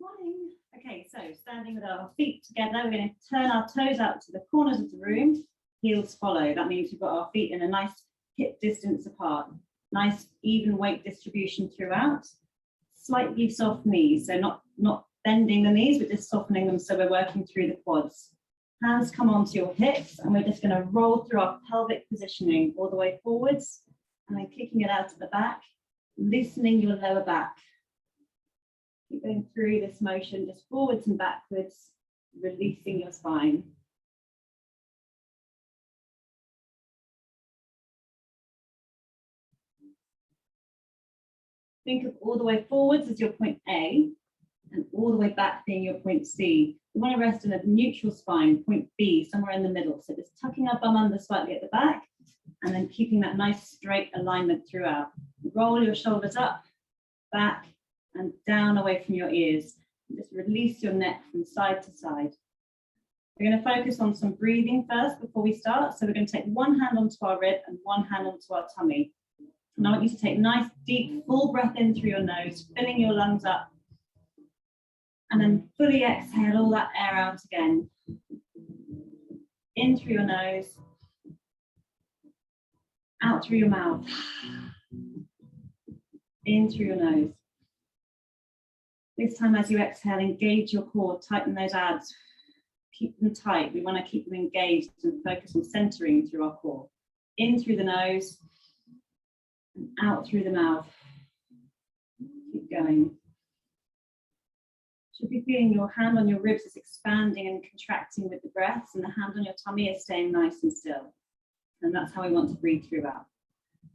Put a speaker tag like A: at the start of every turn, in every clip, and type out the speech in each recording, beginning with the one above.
A: Morning. Okay, so standing with our feet together, we're going to turn our toes out to the corners of the room, heels follow. That means we've got our feet in a nice hip distance apart, nice even weight distribution throughout, slightly soft knees, so not bending the knees, but just softening them so we're working through the quads. Hands come onto your hips, and we're just going to roll through our pelvic positioning all the way forwards, and then kicking it out to the back, loosening your lower back. Keep going through this motion, just forwards and backwards, releasing your spine. Think of all the way forwards as your point A, and all the way back being your point C. We want to rest in a neutral spine, point B, somewhere in the middle. So just tucking our bum under slightly at the back, and then keeping that nice straight alignment throughout. Roll your shoulders up, back, and down away from your ears. Just release your neck from side to side. We're going to focus on some breathing first before we start. So we're going to take one hand onto our rib and one hand onto our tummy. And I want you to take nice, deep, full breath in through your nose, filling your lungs up. And then fully exhale all that air out again. In through your nose, out through your mouth. In through your nose. This time as you exhale, engage your core, tighten those abs, keep them tight. We want to keep them engaged and focus on centering through our core. In through the nose, and out through the mouth. Keep going. Should be feeling your hand on your ribs is expanding and contracting with the breath, and the hand on your tummy is staying nice and still. And that's how we want to breathe throughout.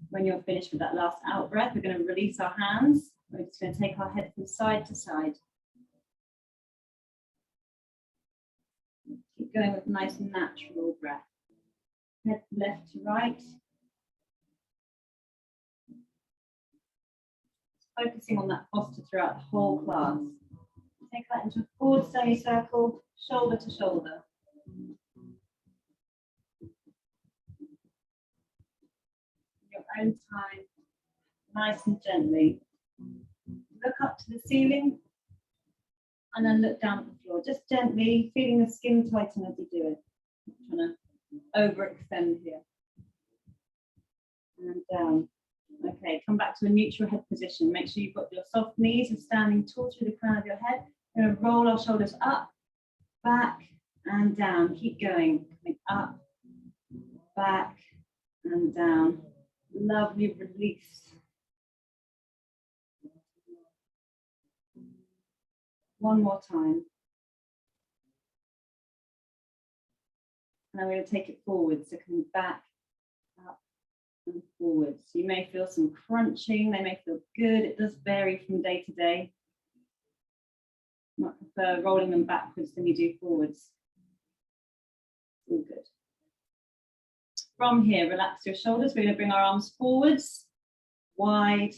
A: When you're finished with that last out breath, we're going to release our hands. We're just going to take our head from side to side. Keep going with nice natural breath. Head left to right. Focusing on that posture throughout the whole class. Take that into a forward semicircle, shoulder to shoulder. Your own time, nice and gently. Look up to the ceiling and then look down at the floor. Just gently, feeling the skin tighten as you do it. I'm trying to overextend here. And down. Okay, come back to a neutral head position. Make sure you've got your soft knees and standing tall through the crown of your head. We're going to roll our shoulders up, back, and down. Keep going. Coming up, back, and down. Lovely release. One more time. And I'm going to take it forward. So coming back, up, and forward. So you may feel some crunching. They may feel good. It does vary from day to day. I might prefer rolling them backwards than you do forwards. All good. From here, relax your shoulders. We're going to bring our arms forwards, wide,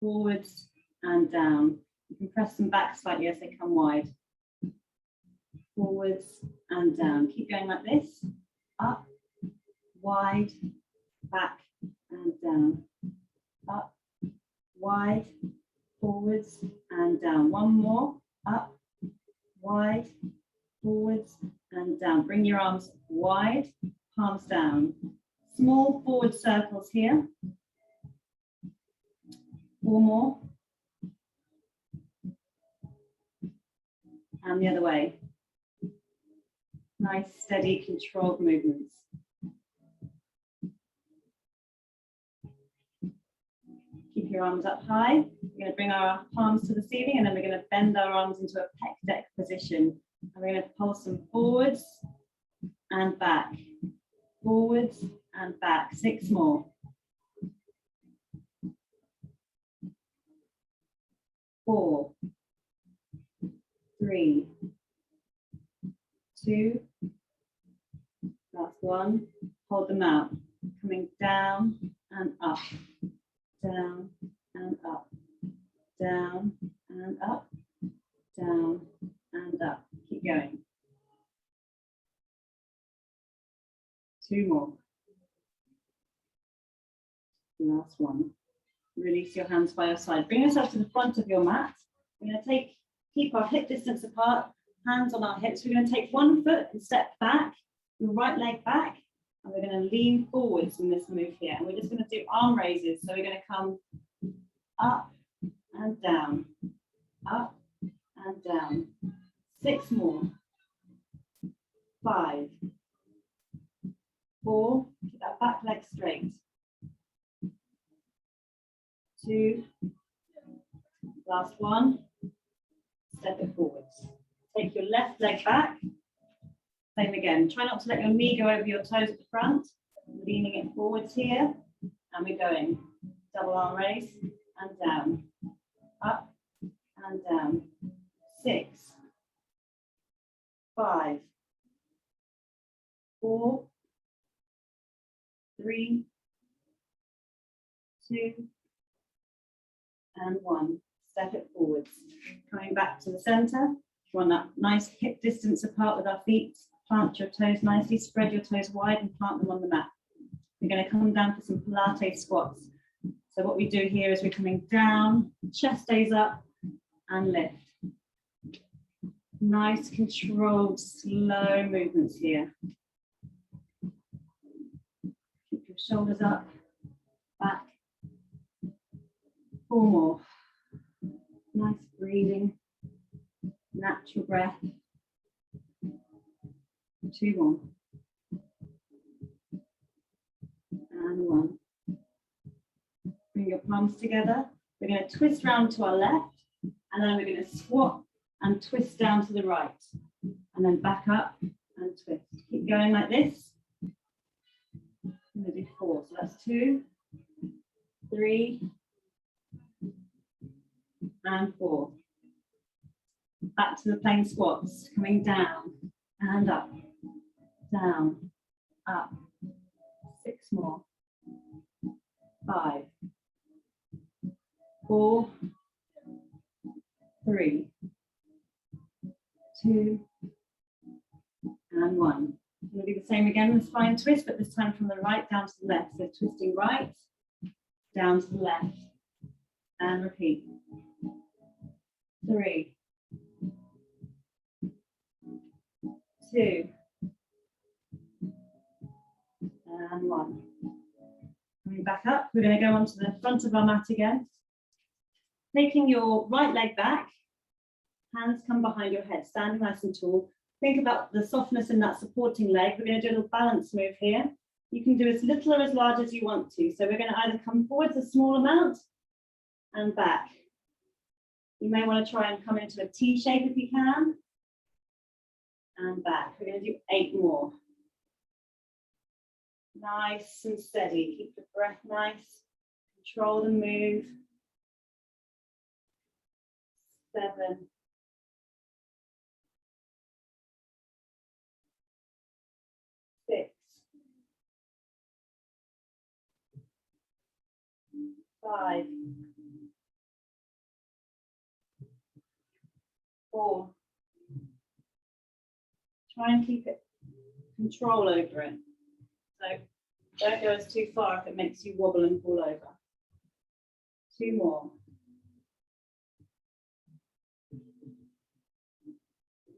A: forwards, and down. You can press them back slightly as they come wide. Forwards and down. Keep going like this. Up, wide, back, and down. Up, wide, forwards, and down. One more. Up, wide, forwards, and down. Bring your arms wide, palms down. Small forward circles here. 4 more. And the other way. Nice, steady, controlled movements. Keep your arms up high. We're going to bring our palms to the ceiling, and then we're going to bend our arms into a pec deck position. And we're going to pulse them forwards and back. Forwards and back. 6 more. 4. 3, 2, last one, hold them out, coming down and up, down and up, down and up, down and up. Keep going. 2 more. Last one. Release your hands by your side. Bring yourself to the front of your mat. We're going to take Keep our hip distance apart, hands on our hips. We're going to take one foot and step back, your right leg back, and we're going to lean forwards in this move here. And we're just going to do arm raises. So we're going to come up and down, up and down. 6 more. 5, 4, keep that back leg straight. 2, last one, step it forwards. Take your left leg back, same again. Try not to let your knee go over your toes at the front, leaning it forwards here, and we're going double arm raise and down, up and down. 6, 5, 4, 3, 2, and 1. Step it forwards. Coming back to the center. We want that nice hip distance apart with our feet. Plant your toes nicely, spread your toes wide and plant them on the mat. We're going to come down for some Pilates squats. So what we do here is we're coming down, chest stays up, and lift. Nice, controlled, slow movements here. Keep your shoulders up, back. 4 more. Nice breathing, natural breath. 2 more. And 1. Bring your palms together. We're going to twist round to our left, and then we're going to squat and twist down to the right, and then back up and twist. Keep going like this. I'm going to do 4. So that's 2, 3, and 4. Back to the plain squats, coming down and up, down, up. 6 more. 5, 4, 3, 2, and 1. We'll do the same again with spine twist, but this time from the right down to the left. So twisting right, down to the left, and repeat. 3, 2, and 1. Coming back up, we're going to go onto the front of our mat again. Taking your right leg back, hands come behind your head, standing nice and tall. Think about the softness in that supporting leg. We're going to do a little balance move here. You can do as little or as large as you want to. So we're going to either come forwards a small amount and back. You may want to try and come into a T shape if you can. And back. We're going to do 8 more. Nice and steady. Keep the breath nice. Control the move. 7. 6. 5. 4. Try and keep it control over it. So don't go as too far if it makes you wobble and fall over. 2 more.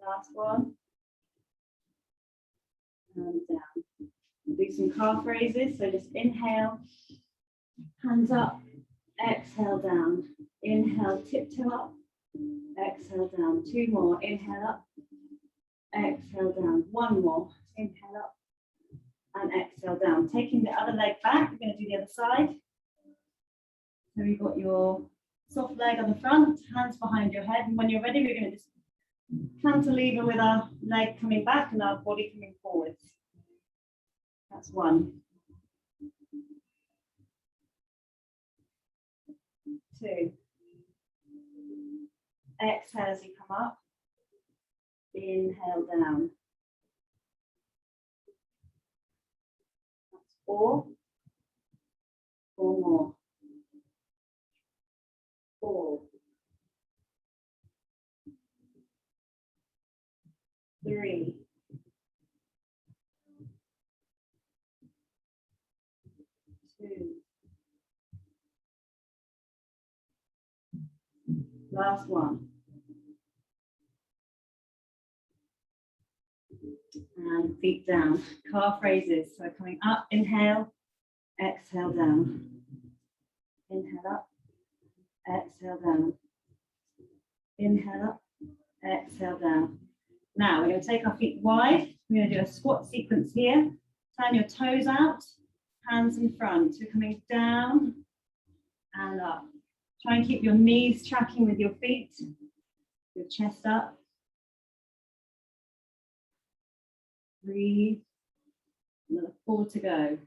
A: Last one. And down. We'll do some calf raises. So just inhale, hands up, exhale down. Inhale, tiptoe up, exhale down. 2 more. Inhale up, exhale down. 1 more. Inhale up and exhale down. Taking the other leg back, we're going to do the other side. So we've got your soft leg on the front, hands behind your head. And when you're ready, we're going to just cantilever with our leg coming back and our body coming forwards. That's 1. 2. Exhale as you come up. Inhale down. That's 4. 4 more. 4. 3. 2. Last one. And feet down, calf raises. So coming up, inhale, exhale down. Inhale up, exhale down. Inhale up, exhale down. Now we're going to take our feet wide. We're going to do a squat sequence here. Turn your toes out, hands in front. We're coming down and up. Try and keep your knees tracking with your feet, your chest up. Breathe. Another 4 to go.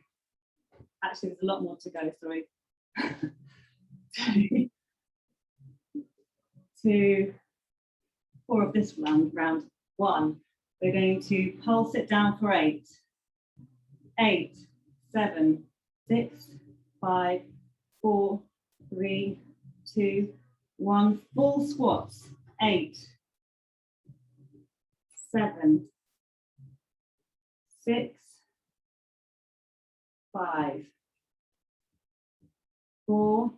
A: Actually, there's a lot more to go, sorry. 2, 4 of this round. 1. We're going to pulse it down for 8. 8, 7, 6, 5, 4, 3, 2, 1. Full squats. 8, 7, 6, 5, 4,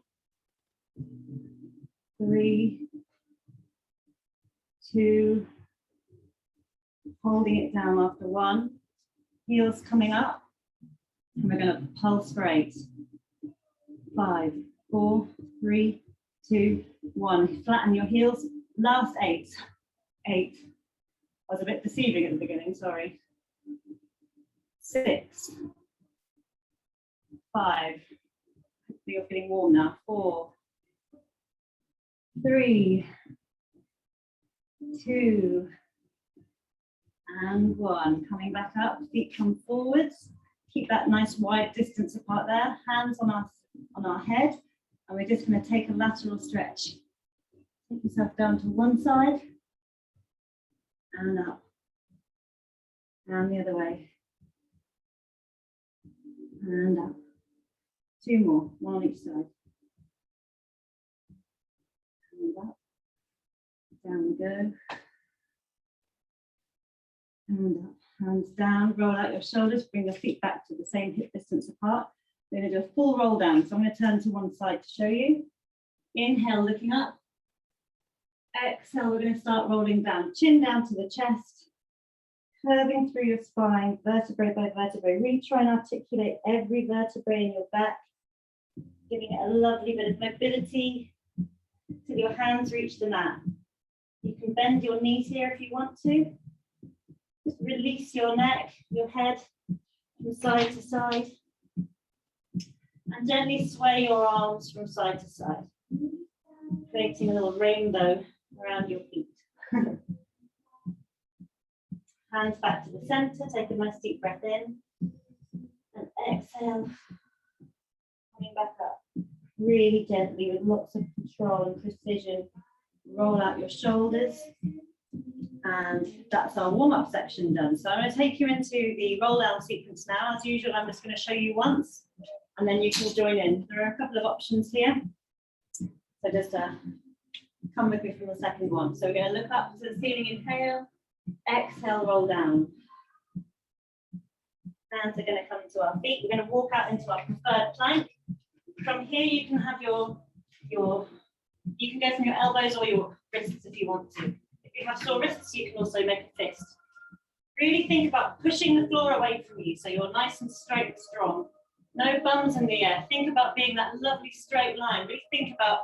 A: 3, 2, holding it down after 1. Heels coming up. And we're going to pulse for 8. 5, 4, 3, 2, 1. Flatten your heels. Last 8. 8. I was a bit deceiving at the beginning, sorry. 6, 5. Hopefully you're feeling warm now. 4, 3, 2, and 1. Coming back up, feet come forwards. Keep that nice wide distance apart there. Hands on our head, and we're just going to take a lateral stretch. Take yourself down to one side and up, and the other way, and up. 2 more, 1 on each side. And up, down we go, and up. Hands down, roll out your shoulders, bring your feet back to the same hip distance apart. We're going to do a full roll down. So I'm going to turn to one side to show you. Inhale, looking up. Exhale, we're going to start rolling down. Chin down to the chest, curving through your spine, vertebrae by vertebrae. Really try and articulate every vertebrae in your back, giving it a lovely bit of mobility till your hands reach the mat. You can bend your knees here if you want to. Just release your neck, your head from side to side. And gently sway your arms from side to side, creating a little rainbow around your feet. Hands back to the center, take a nice deep breath in. And exhale, coming back up. Really gently, with lots of control and precision. Roll out your shoulders. And that's our warm-up section done. So I'm going to take you into the roll down sequence now. As usual, I'm just going to show you once, and then you can join in. There are a couple of options here. So just come with me from the second one. So we're going to look up to the ceiling, inhale, exhale, roll down. Hands are going to come to our feet. We're going to walk out into our preferred plank. From here, you can have you can go from your elbows or your wrists if you want to. If you have sore wrists, you can also make a fist. Really think about pushing the floor away from you so you're nice and straight and strong. No bums in the air. Think about being that lovely straight line. Really think about,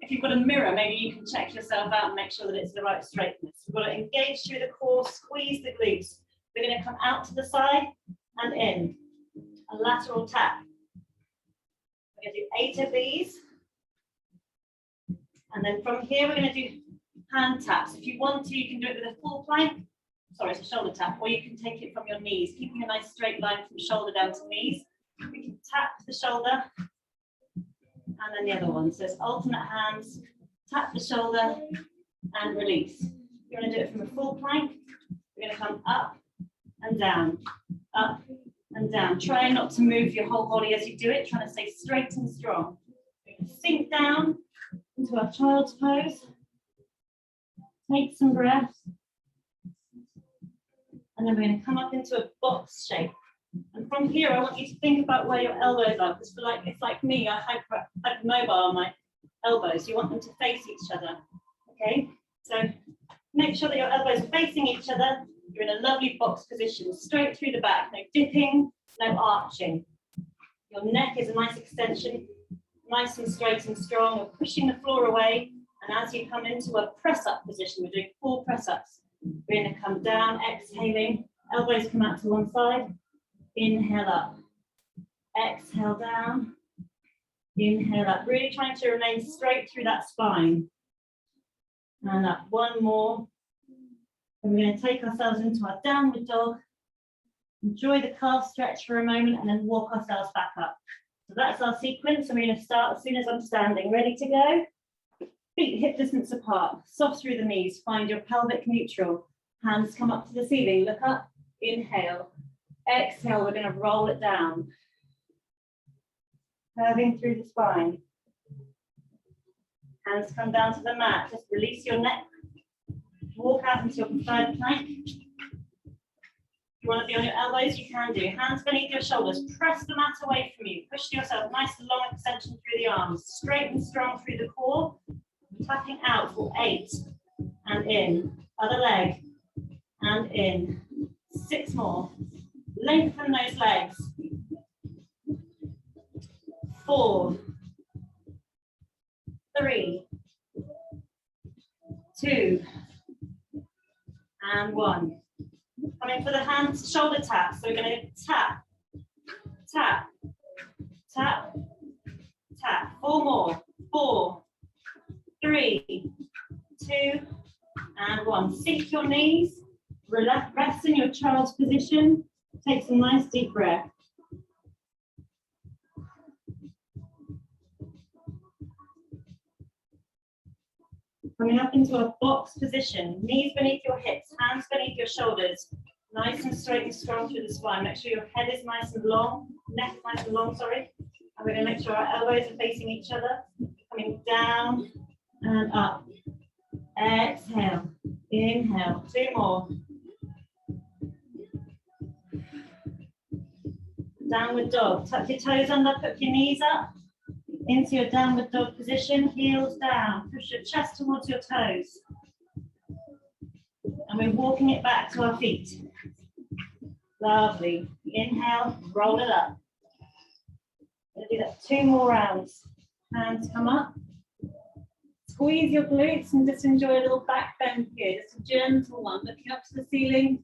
A: if you've got a mirror, maybe you can check yourself out and make sure that it's the right straightness. We've got to engage through the core, squeeze the glutes. We're going to come out to the side and in. A lateral tap. We're going to do 8 of these. And then from here, we're going to do hand taps. If you want to, you can do it with a full plank. Sorry, it's a shoulder tap. Or you can take it from your knees, keeping a nice straight line from shoulder down to knees. We can tap the shoulder. And then the other one. So it's alternate hands, tap the shoulder, and release. If you want to do it from a full plank, we're going to come up and down, up and down. Try not to move your whole body as you do it, trying to stay straight and strong. We can sink down into our child's pose. Take some breaths. And then we're going to come up into a box shape. And from here, I want you to think about where your elbows are. Because it's like me, I hypermobile on my elbows. You want them to face each other. Okay? So make sure that your elbows are facing each other. You're in a lovely box position, straight through the back, no dipping, no arching. Your neck is a nice extension, nice and straight and strong. You're pushing the floor away, and as you come into a press-up position, we're doing 4 press-ups. We're going to come down, exhaling, elbows come out to one side, inhale up, exhale down, inhale up, really trying to remain straight through that spine. And up, one more. And we're going to take ourselves into our downward dog. Enjoy the calf stretch for a moment and then walk ourselves back up. So that's our sequence, and we're going to start as soon as I'm standing. Ready to go? Feet hip distance apart, soft through the knees, find your pelvic neutral. Hands come up to the ceiling, look up, inhale. Exhale, we're going to roll it down. Curving through the spine. Hands come down to the mat, just release your neck. Walk out into your preferred plank. If you want to be on your elbows, you can do. Hands beneath your shoulders, press the mat away from you. Push yourself, nice and long extension through the arms. Straight and strong through the core. Tapping out for 8 and in. Other leg and in. 6 more. Lengthen those legs. 4, 3, 2, and 1. Coming for the hands, shoulder taps. So we're going to tap, tap, tap, tap. 4 more. 4, 3, 2, and 1. Sink your knees. Relax, rest in your child's position. Take some nice deep breath. Coming up into a box position, knees beneath your hips, hands beneath your shoulders, nice and straight and strong through the spine. Make sure your head is nice and long, neck nice and long, sorry. And we're going to make sure our elbows are facing each other. Coming down and up. Exhale, inhale, 2 more. Downward dog, tuck your toes under, put your knees up. Into your downward dog position, heels down, push your chest towards your toes. And we're walking it back to our feet. Lovely. Inhale, roll it up. We'll do that 2 more rounds. Hands come up. Squeeze your glutes and just enjoy a little back bend here. Just a gentle one, looking up to the ceiling.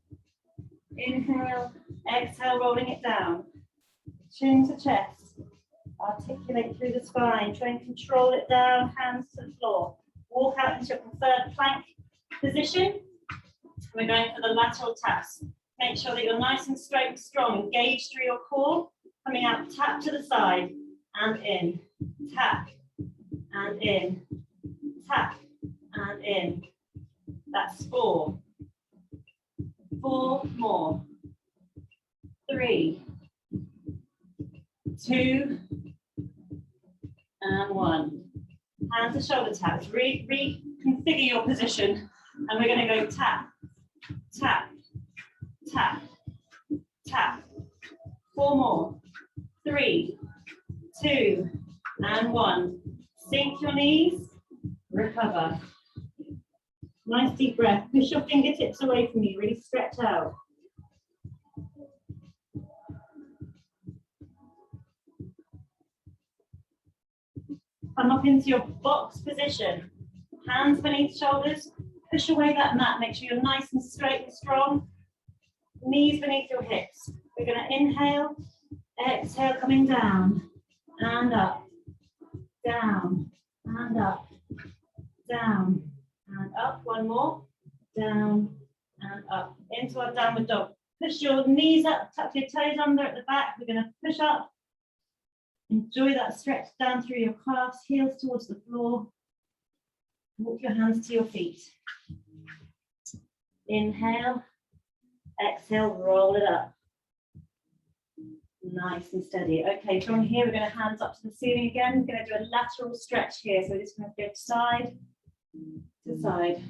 A: Inhale, exhale, rolling it down. Chin to chest. Articulate through the spine, try and control it down, hands to the floor. Walk out into your preferred plank position. We're going for the lateral taps. Make sure that you're nice and straight and strong. Engage through your core. Coming out, tap to the side and in. Tap and in. Tap and in. That's 4. 4 more. 3, 2, and 1. Hands to shoulder taps. Reconfigure your position. And we're going to go tap, tap, tap, tap. 4 more. 3, 2, and 1. Sink your knees. Recover. Nice deep breath. Push your fingertips away from you. Really stretch out. Come up into your box position. Hands beneath shoulders. Push away that mat. Make sure you're nice and straight and strong. Knees beneath your hips. We're going to inhale, exhale, coming down and up, down and up, down and up. 1 more. Down and up. Into our downward dog. Push your knees up, tuck your toes under at the back. We're going to push up. Enjoy that stretch down through your calves, heels towards the floor. Walk your hands to your feet. Inhale, exhale, roll it up. Nice and steady. Okay, from here, we're going to hands up to the ceiling again. We're going to do a lateral stretch here. So we're just going to go side to side.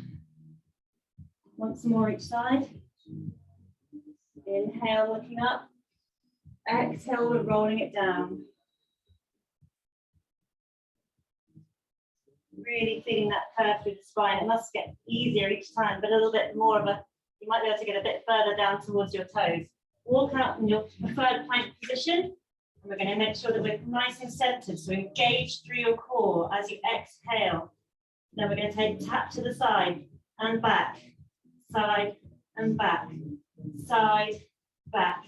A: Once more each side. Inhale, looking up. Exhale, we're rolling it down. Really feeling that curve through the spine. It must get easier each time, but a little bit more of a You might be able to get a bit further down towards your toes. Walk out in your preferred plank position. And we're going to make sure that we're nice and centered. So engage through your core as you exhale. Then we're going to take tap to the side and back, side and back, side, back,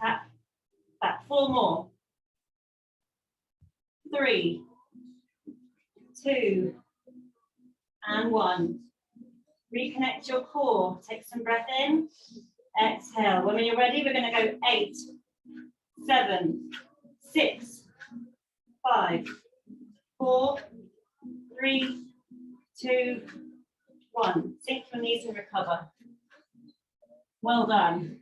A: tap, back. 4 more. 3, 2, and 1. Reconnect your core. Take some breath in. Exhale. When you're ready, we're going to go 8, 7, 6, 5, 4, 3, 2, 1. Sink your knees and recover. Well done.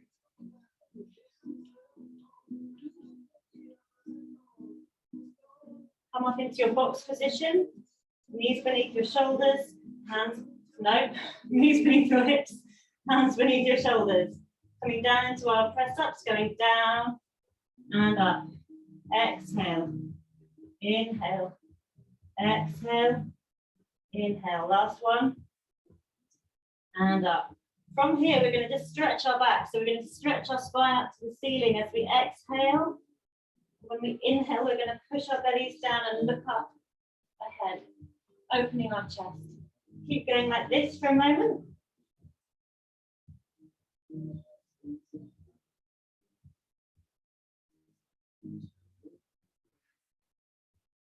A: Come up into your box position. Knees beneath your shoulders. Knees beneath your hips. Hands beneath your shoulders. Coming down into our press ups, going down and up. Exhale. Inhale. Exhale. Inhale. Last one. And up. From here, we're going to just stretch our back. So we're going to stretch our spine up to the ceiling as we exhale. When we inhale, we're going to push our bellies down and look up ahead, opening our chest. Keep going like this for a moment.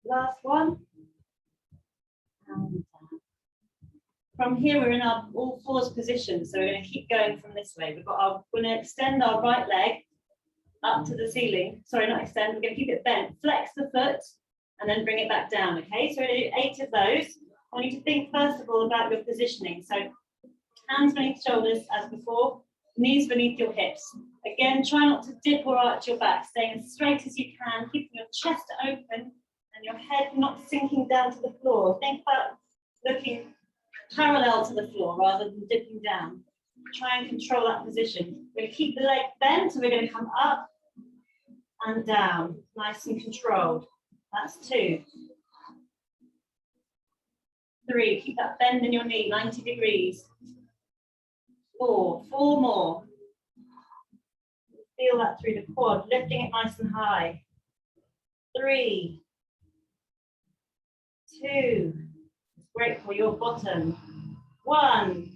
A: Last one. And down. From here, we're in our all fours position. So we're going to keep going from this way. We're going to extend our right leg up to the ceiling. Sorry, not extend. We're going to keep it bent. Flex the foot and then bring it back down. Okay, so we're going to do 8 of those. I want you to think first of all about your positioning. So hands beneath shoulders as before, knees beneath your hips. Again, try not to dip or arch your back, staying as straight as you can, keeping your chest open and your head not sinking down to the floor. Think about looking parallel to the floor rather than dipping down. Try and control that position. We're going to keep the leg bent, so we're going to come up and down, nice and controlled. That's 2. 3, keep that bend in your knee, 90 degrees. 4 more. Feel that through the quad, lifting it nice and high. 3, 2, great for your bottom. 1.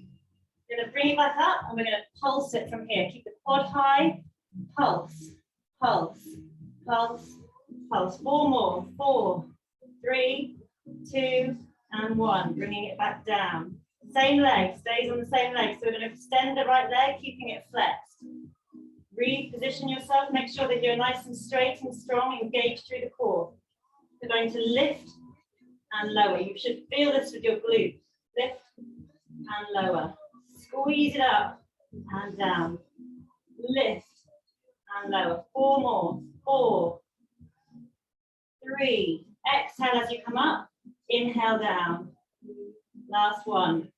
A: We're going to bring it back up and we're going to pulse it from here. Keep the quad high, pulse, pulse, pulse, pulse. 4 more. 4, 3, 2, and 1. Bringing it back down. Same leg, stays on the same leg. So we're going to extend the right leg, keeping it flexed. Reposition yourself, make sure that you're nice and straight and strong, engaged through the core. We're going to lift and lower. You should feel this with your glutes. Lift and lower. Squeeze it up and down. Lift and lower. 4 more. 4, 3. Exhale as you come up. Inhale down. Last one.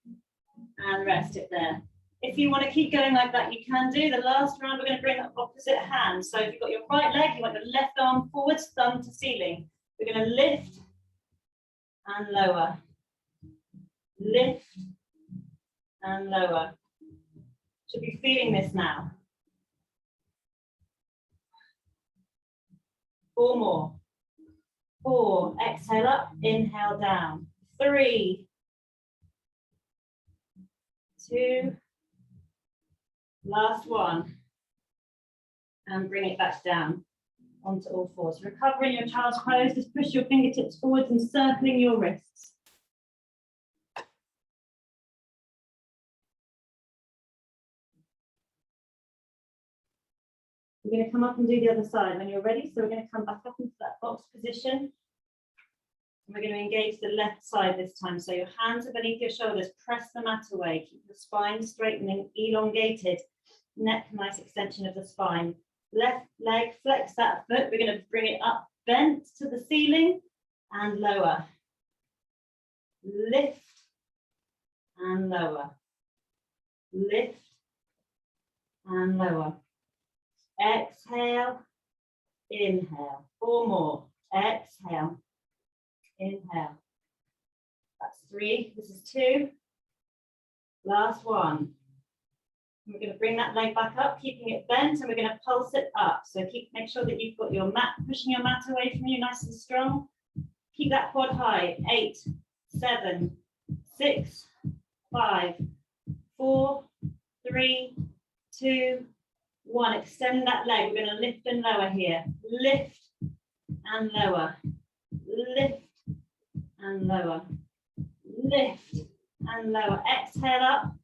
A: And rest it there. If you want to keep going like that, you can do. The last round, we're going to bring the opposite hand. So if you've got your right leg, you want your left arm forwards, thumb to ceiling. We're going to lift and lower. Lift and lower. Should be feeling this now. 4 more. 4, exhale up, inhale down. 3, 2, last one. And bring it back down onto all fours. Recovering your child's pose, just push your fingertips forwards and circling your wrists. We're going to come up and do the other side when you're ready. So we're going to come back up into that box position. And we're going to engage the left side this time. So your hands are beneath your shoulders. Press the mat away. Keep the spine straightening, elongated. Neck, nice extension of the spine. Left leg, flex that foot. We're going to bring it up, bent to the ceiling and lower. Lift and lower. Lift and lower. Exhale, inhale. 4 more. Exhale, inhale. That's 3. This is 2. Last one. We're going to bring that leg back up, keeping it bent, and we're going to pulse it up. So make sure that you've got your mat, pushing your mat away from you, nice and strong. Keep that quad high. 8, 7, 6, 5, 4, 3, 2, 1. Extend that leg. We're going to lift and lower here. Lift and lower. Lift and lower. Lift and lower. Exhale up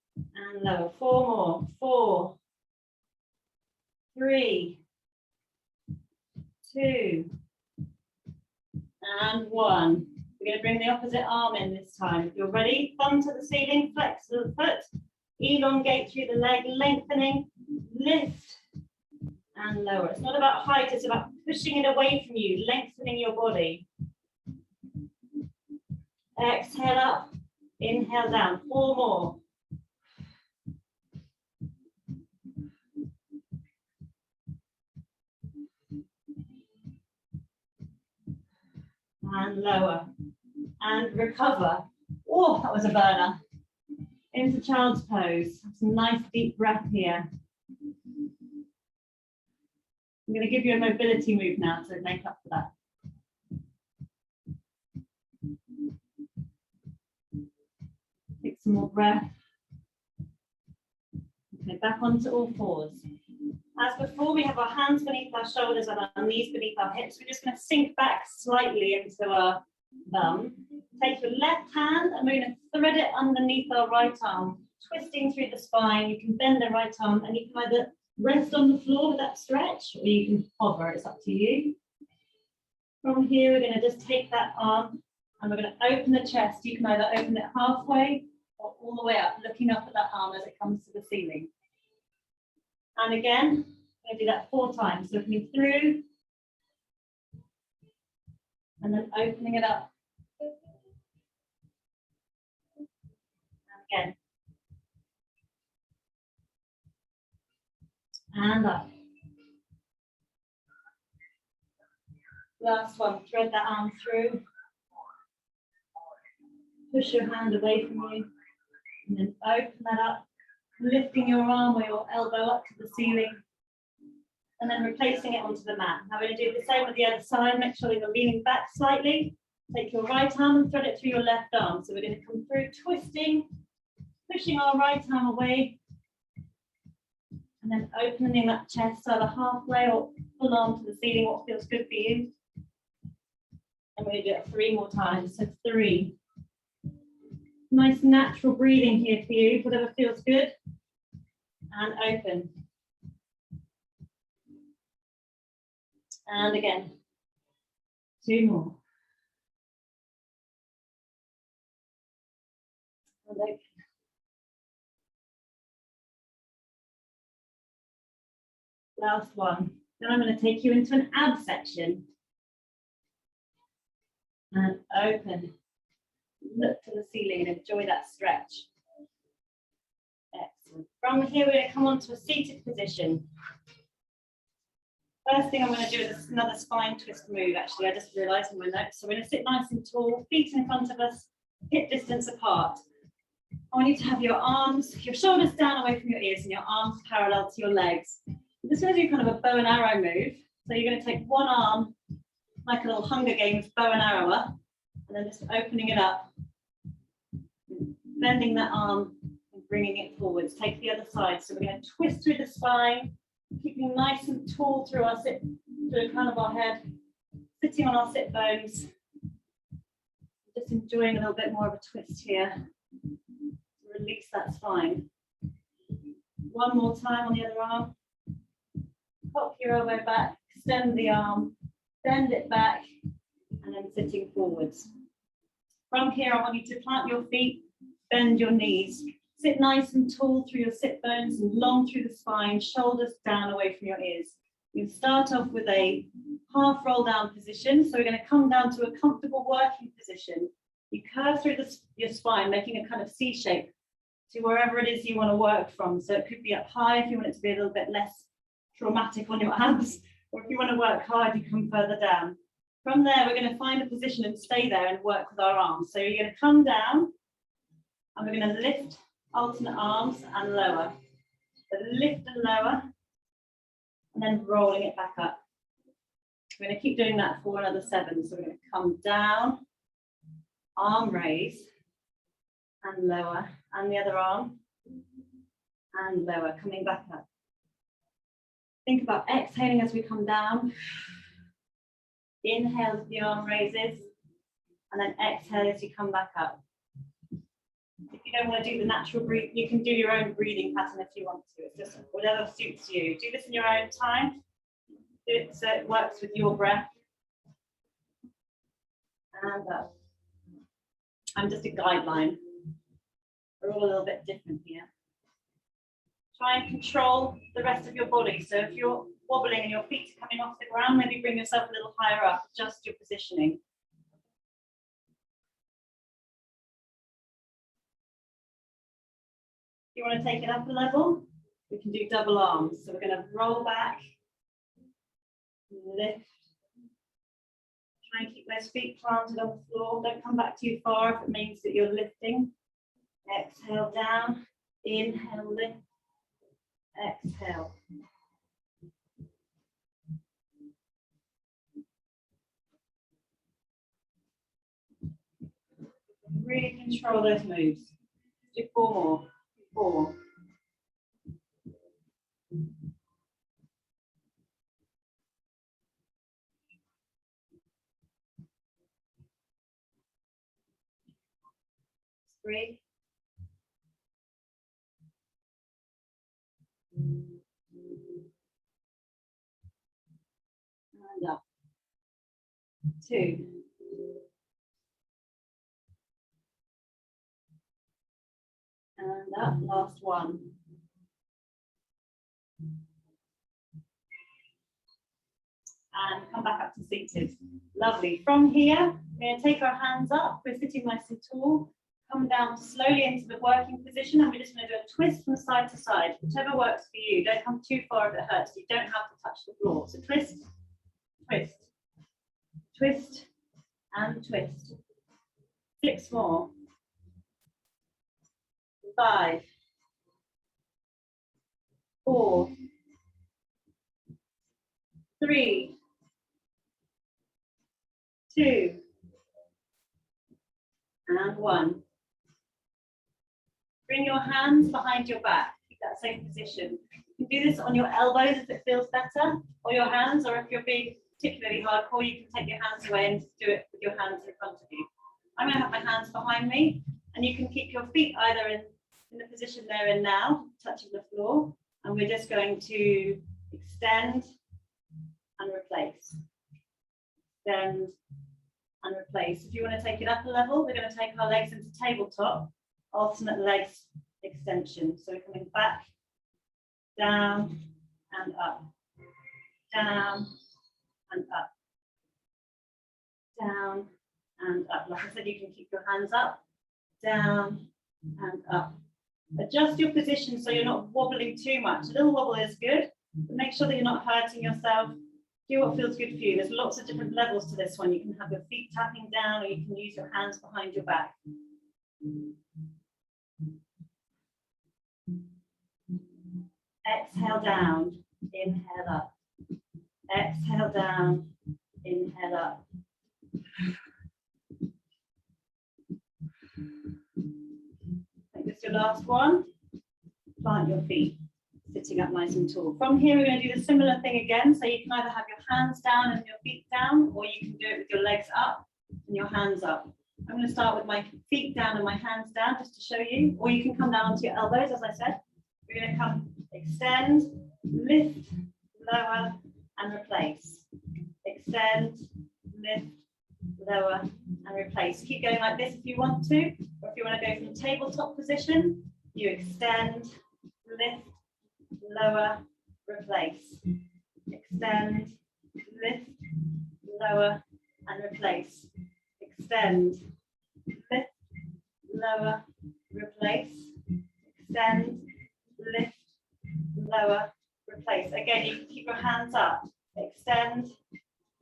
A: and lower. 4 more. 4, 3, 2, and 1. We're going to bring the opposite arm in this time. If you're ready, thumb to the ceiling, flex the foot, elongate through the leg, lengthening, lift and lower. It's not about height, it's about pushing it away from you, lengthening your body. Exhale up, inhale down. 4 more. And lower and recover. Oh, that was a burner. Into child's pose. Some nice deep breath here. I'm going to give you a mobility move now to make up for that. Take some more breath. Okay, back onto all fours. As before, we have our hands beneath our shoulders and our knees beneath our hips. We're just going to sink back slightly into our bum. Take your left hand and we're going to thread it underneath our right arm, twisting through the spine. You can bend the right arm and you can either rest on the floor with that stretch or you can hover. It's up to you. From here, we're going to just take that arm and we're going to open the chest. You can either open it halfway or all the way up, looking up at that arm as it comes to the ceiling. And again, I'm going to do that 4 times. So opening through, and then opening it up. And again. And up. Last one, thread that arm through. Push your hand away from you, and then open that up. Lifting your arm or your elbow up to the ceiling and then replacing it onto the mat. Now we're going to do the same with the other side. Make sure you're leaning back slightly. Take your right arm and thread it through your left arm. So we're going to come through twisting, pushing our right arm away and then opening that chest either halfway or full arm to the ceiling, what feels good for you. And we're going to do it 3 more times. So 3. Nice natural breathing here for you, whatever feels good. And open. And again. 2 more. And open. Last one. Then I'm going to take you into an ab section. And open. Look to the ceiling and enjoy that stretch. Excellent. From here, we're going to come onto a seated position. First thing I'm going to do is another spine twist move, actually. I just realised in my notes. So we're going to sit nice and tall, feet in front of us, hip distance apart. I want you to have your arms, your shoulders down away from your ears and your arms parallel to your legs. I'm just going to do kind of a bow and arrow move. So you're going to take one arm, like a little Hunger Games bow and arrower, and then just opening it up, bending that arm and bringing it forwards. Take the other side. So we're going to twist through the spine, keeping nice and tall through our sit, through the crown of our head, sitting on our sit bones. Just enjoying a little bit more of a twist here. Release that spine. One more time on the other arm. Pop your elbow back, extend the arm, bend it back, and then sitting forwards. From here, I want you to plant your feet, bend your knees. Sit nice and tall through your sit bones and long through the spine, shoulders down away from your ears. You start off with a half roll down position. So we're going to come down to a comfortable working position. You curve through your spine, making a kind of C shape to wherever it is you want to work from. So it could be up high if you want it to be a little bit less traumatic on your abs, or if you want to work hard, you come further down. From there, we're going to find a position and stay there and work with our arms. So you're going to come down and we're going to lift alternate arms and lower. So lift and lower, and then rolling it back up. We're going to keep doing that for another 7. So we're going to come down, arm raise, and lower, and the other arm, and lower, coming back up. Think about exhaling as we come down. Inhale as the arm raises, and then exhale as you come back up. If you don't want to do the natural breath, you can do your own breathing pattern if you want to. It's just whatever suits you. Do this in your own time. Do it so it works with your breath. And up. I'm just a guideline. We're all a little bit different here. Try and control the rest of your body. So if you're wobbling and your feet are coming off the ground, maybe bring yourself a little higher up. Adjust your positioning. If you want to take it up a level, we can do double arms. So we're going to roll back, lift. Try and keep those feet planted on the floor. Don't come back too far if it means that you're lifting. Exhale down, inhale, lift, exhale. Really control those moves. Do 4 more. 4. Three. And up. 2. And up, last one. And come back up to seated. Lovely. From here, we're going to take our hands up. We're sitting nice and tall. Come down slowly into the working position, and we're just going to do a twist from side to side, whichever works for you. Don't come too far if it hurts. You don't have to touch the floor. So twist, twist, twist, and twist. 6 more. 5. 4. 3. 2. And 1. Bring your hands behind your back. Keep that same position. You can do this on your elbows if it feels better, or your hands, or if you're being particularly hardcore, you can take your hands away and just do it with your hands in front of you. I'm going to have my hands behind me, and you can keep your feet either in the position they're in now, touching the floor, and we're just going to extend and replace. Extend and replace. If you want to take it up a level, we're going to take our legs into tabletop, alternate legs extension. So we're coming back, down and up, down and up, down and up. Like I said, you can keep your hands up, down and up. Adjust your position so you're not wobbling too much. A little wobble is good, but make sure that you're not hurting yourself. Do what feels good for you. There's lots of different levels to this one. You can have your feet tapping down, or you can use your hands behind your back. Exhale down, inhale up. Exhale down, inhale up. Make this your last one. Plant your feet, sitting up nice and tall. From here, we're going to do the similar thing again. So you can either have your hands down and your feet down, or you can do it with your legs up and your hands up. I'm going to start with my feet down and my hands down just to show you, or you can come down onto your elbows, as I said. We're going to come, extend, lift, lower, and replace. Extend, lift, lower, and replace. Keep going like this if you want to, or if you want to go from tabletop position, you extend, lift, lower, replace. Extend, lift, lower, and replace. Extend, lift, lower, replace. Extend, lift, lower, replace. Again, you can keep your hands up. Extend,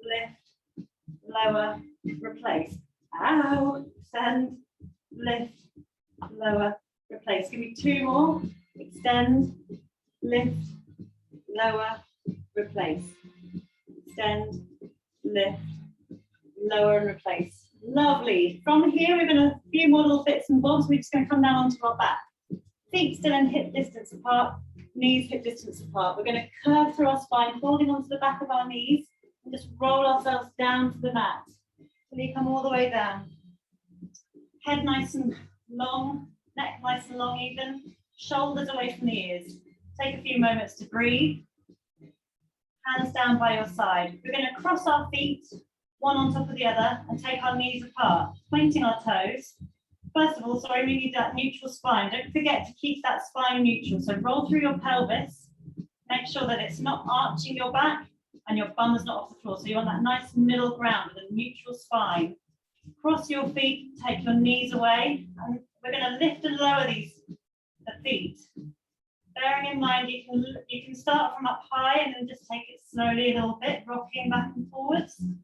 A: lift, lower, replace. Ow! Extend, lift, lower, replace. Give me 2 more. Extend, lift, lower, replace. Extend, lift, lower and replace. Lovely. From here, we're going to, a few more little bits and bobs. We're just going to come down onto our back. Feet still in hip distance apart, knees hip distance apart. We're going to curve through our spine, holding onto the back of our knees, and just roll ourselves down to the mat. Till you come all the way down. Head nice and long, neck nice and long even, shoulders away from the ears. Take a few moments to breathe. Hands down by your side. We're going to cross our feet, one on top of the other, and take our knees apart, pointing our toes. First of all, sorry, we need that neutral spine. Don't forget to keep that spine neutral. So roll through your pelvis. Make sure that it's not arching your back and your bum is not off the floor. So you want that nice middle ground with a neutral spine. Cross your feet, take your knees away, and we're going to lift and lower the feet. Bearing in mind, you can start from up high and then just take it slowly a little bit, rocking back and forwards. And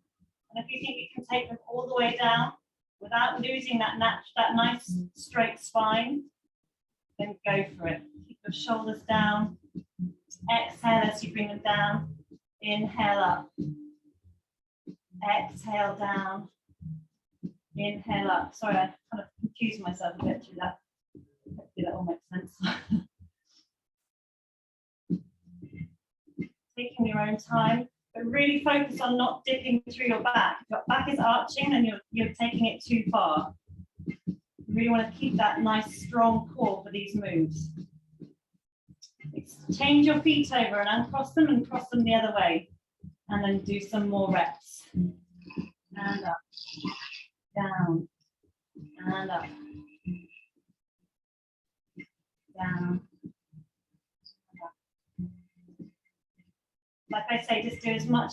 A: if you think you can take them all the way down without losing that nice straight spine, then go for it. Keep your shoulders down. Exhale as you bring them down. Inhale up. Exhale down. Inhale up. Sorry, I kind of confused myself a bit through that. Hopefully that all makes sense. Taking your own time, but really focus on not dipping through your back. If your back is arching and you're taking it too far. You really want to keep that nice strong core for these moves. Change your feet over and uncross them and cross them the other way. And then do some more reps. And up, down, and up, down. Like I say, just do as much,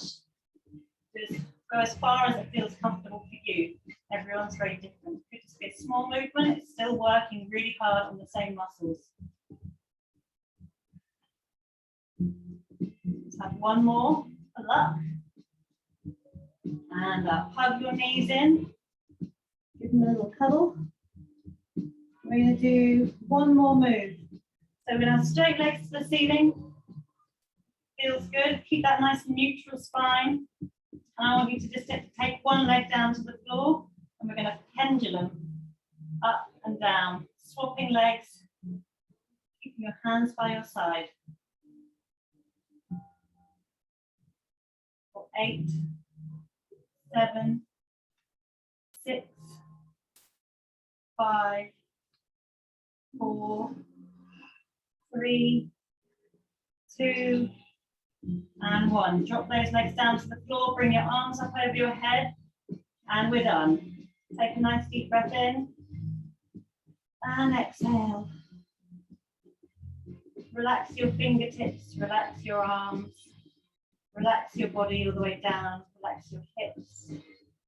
A: just go as far as it feels comfortable for you. Everyone's very different. It could just be a small movement, it's still working really hard on the same muscles. Let's have one more, pull up, and up. Hug your knees in, give them a little cuddle. We're going to do one more move. So we're going to have straight legs to the ceiling. Feels good. Keep that nice neutral spine. And I want you to just take one leg down to the floor, and we're going to pendulum up and down, swapping legs, keeping your hands by your side. For 8, 7, 6, 5, 4, 3, 2, and 1. Drop those legs down to the floor, bring your arms up over your head, and we're done. Take a nice deep breath in, and exhale. Relax your fingertips, relax your arms, relax your body all the way down, relax your hips,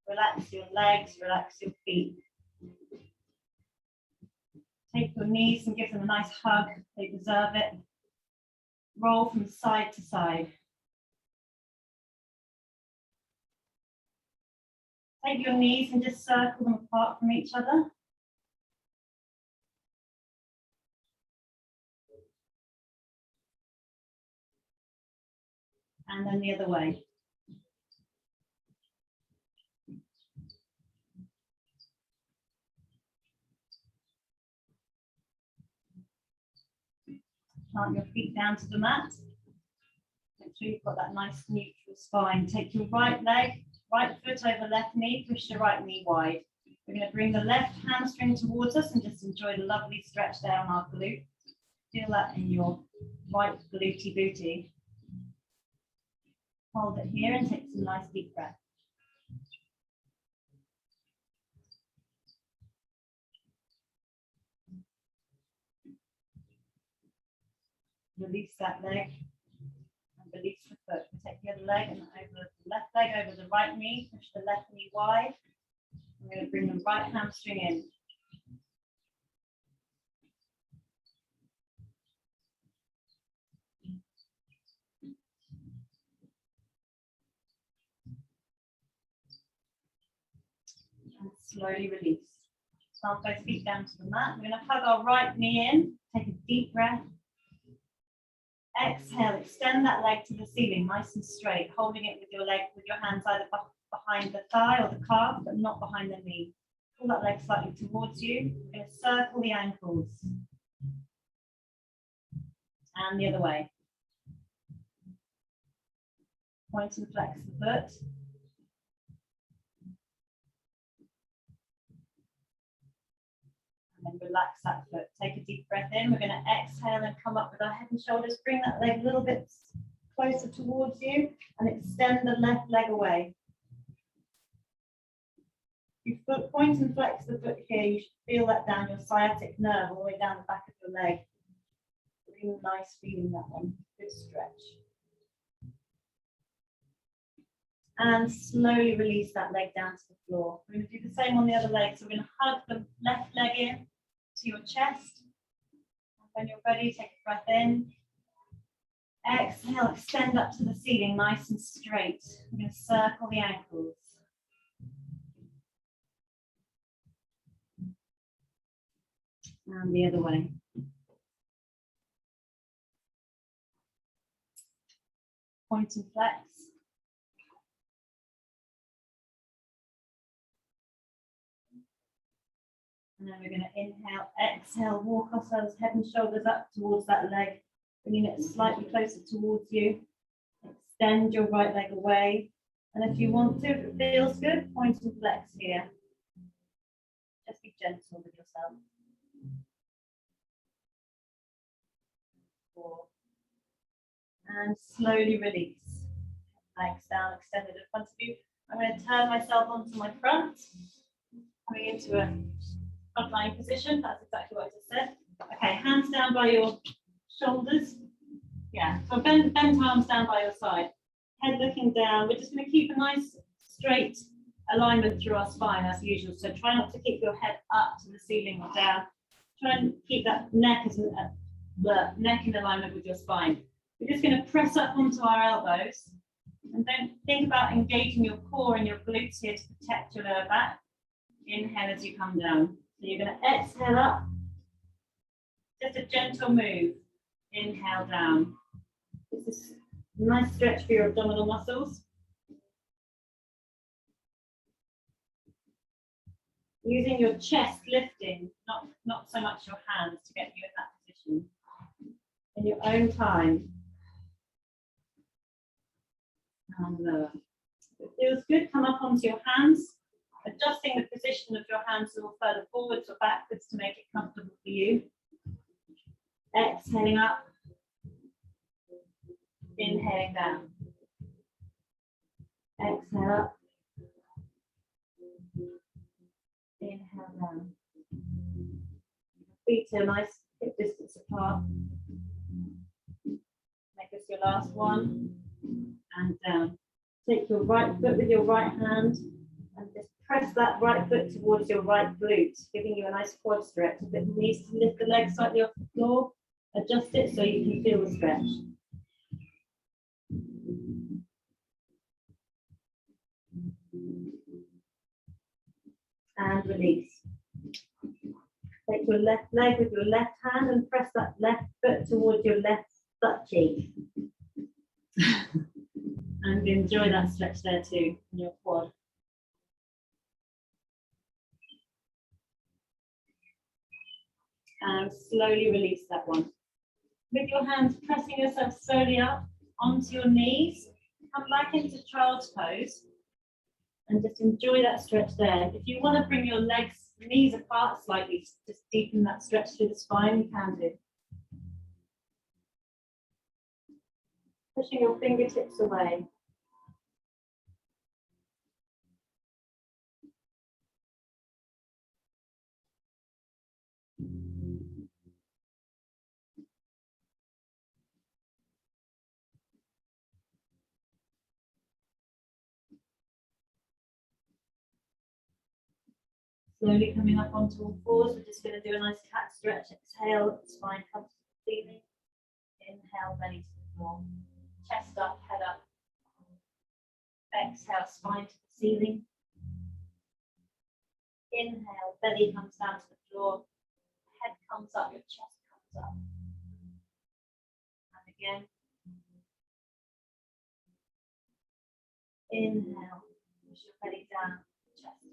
A: relax your legs, relax your feet. Take your knees and give them a nice hug, they deserve it. Roll from side to side. Take your knees and just circle them apart from each other. And then the other way. Plant your feet down to the mat. Make sure you've got that nice neutral spine. Take your right leg, right foot over left knee, push your right knee wide. We're going to bring the left hamstring towards us and just enjoy the lovely stretch there on our glute. Feel that in your right glutey booty. Hold it here and take some nice deep breaths. Release that leg and release the foot. Take the other leg and over the left leg over the right knee, push the left knee wide. We're going to bring the right hamstring in. And slowly release. Plant both feet down to the mat. We're going to hug our right knee in. Take a deep breath. Exhale, extend that leg to the ceiling, nice and straight, holding it with your leg, with your hands either behind the thigh or the calf, but not behind the knee. Pull that leg slightly towards you. You're going to circle the ankles. And the other way. Point and flex the foot. And then relax that foot. Take a deep breath in. We're going to exhale and come up with our head and shoulders. Bring that leg a little bit closer towards you and extend the left leg away. You point and flex the foot here. You should feel that down your sciatic nerve all the way down the back of your leg. Really nice feeling, that one. Good stretch. And slowly release that leg down to the floor. We're going to do the same on the other leg. So we're going to hug the left leg in to your chest. And when you're ready, take a breath in. Exhale, extend up to the ceiling, nice and straight. We're going to circle the ankles. And the other way. Point and flex. And then we're going to inhale, exhale, walk ourselves head and shoulders up towards that leg, bringing it slightly closer towards you. Extend your right leg away. And if you want to, if it feels good, point and flex here. Just be gentle with yourself. 4. And slowly release. Legs down, extended in front of you. I'm going to turn myself onto my front, coming into a front lying position. That's exactly what I just said. Okay, hands down by your shoulders. Yeah, so bend arms down by your side. Head looking down. We're just going to keep a nice straight alignment through our spine as usual. So try not to keep your head up to the ceiling or down. Try and keep that neck in alignment with your spine. We're just going to press up onto our elbows. And don't think about engaging your core and your glutes here to protect your lower back. Inhale as you come down. So you're going to exhale up. Just a gentle move. Inhale down. This is a nice stretch for your abdominal muscles. Using your chest lifting, not so much your hands to get you in that position. In your own time. And lower. If it feels good, come up onto your hands, adjusting the position of your hands a little further forwards or backwards to make it comfortable for you. Exhaling up, inhaling down. Exhale up, inhale down. Feet are nice hip distance apart. Make this your last one. And down. Take your right foot with your right hand and just press that right foot towards your right glute, giving you a nice quad stretch. If it needs to lift the leg slightly off the floor, adjust it so you can feel the stretch. And release. Take your left leg with your left hand and press that left foot towards your left butt cheek. And enjoy that stretch there too, in your quad. And slowly release that one. With your hands pressing yourself slowly up onto your knees, come back into child's pose and just enjoy that stretch there. If you want to bring your knees apart slightly, just deepen that stretch through the spine, you can do. Pushing your fingertips away. Slowly coming up onto all fours, we're just going to do a nice cat stretch. Exhale, spine comes to the ceiling. Inhale, belly to the floor. Chest up, head up. Exhale, spine to the ceiling. Inhale, belly comes down to the floor. Head comes up, your chest comes up. And again. Inhale, push your belly down, chest.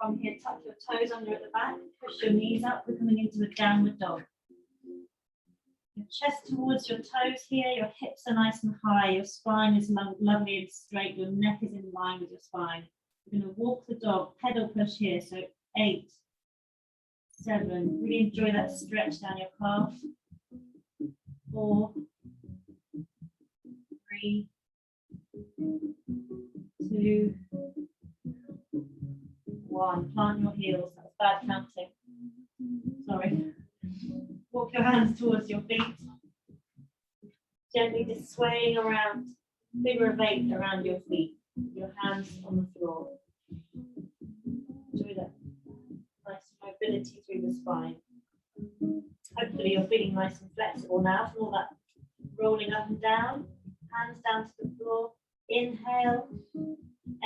A: From here, tuck your toes under at the back, push your knees up. We're coming into a downward dog. Your chest towards your toes here, your hips are nice and high, your spine is lovely and straight, your neck is in line with your spine. We're going to walk the dog, pedal push here, so 8, 7, really enjoy that stretch down your calf. 4, 3, 2, 1. Plant your heels, that's bad counting. Sorry. Walk your hands towards your feet. Gently just swaying around, figure of 8 around your feet. Your hands on the floor. Enjoy that nice mobility through the spine. Hopefully you're feeling nice and flexible now from all that rolling up and down. Hands down to the floor. Inhale.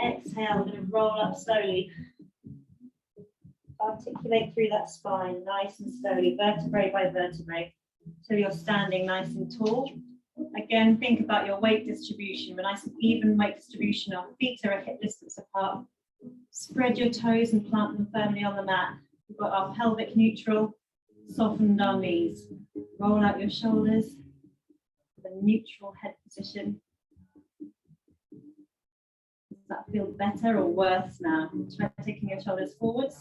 A: Exhale. We're going to roll up slowly. Articulate through that spine nice and slowly, vertebrae by vertebrae, till you're standing nice and tall. Again, think about your weight distribution. A nice and even weight distribution. Our feet are a hip distance apart. Spread your toes and plant them firmly on the mat. We've got our pelvic neutral. Soften our knees. Roll out your shoulders. The neutral head position. Does that feel better or worse now? Try taking your shoulders forwards.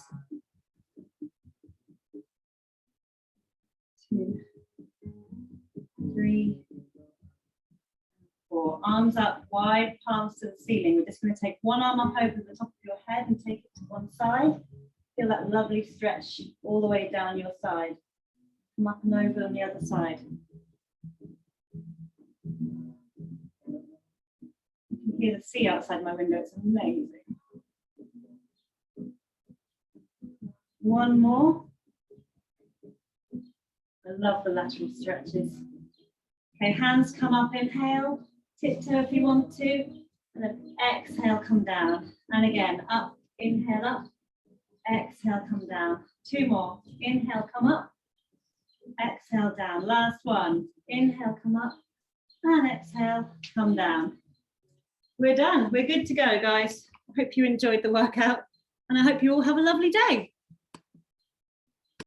A: 2, 3, 4. Arms up wide, palms to the ceiling. We're just going to take one arm up over the top of your head and take it to one side. Feel that lovely stretch all the way down your side. Come up and over on the other side. You can hear the sea outside my window. It's amazing. One more. I love the lateral stretches. Okay, hands come up, inhale, tiptoe if you want to, and then exhale, come down. And again, up, inhale up, exhale, come down. 2 more, inhale, come up, exhale, down. Last one, inhale, come up, and exhale, come down. We're done, we're good to go, guys. I hope you enjoyed the workout, and I hope you all have a lovely day.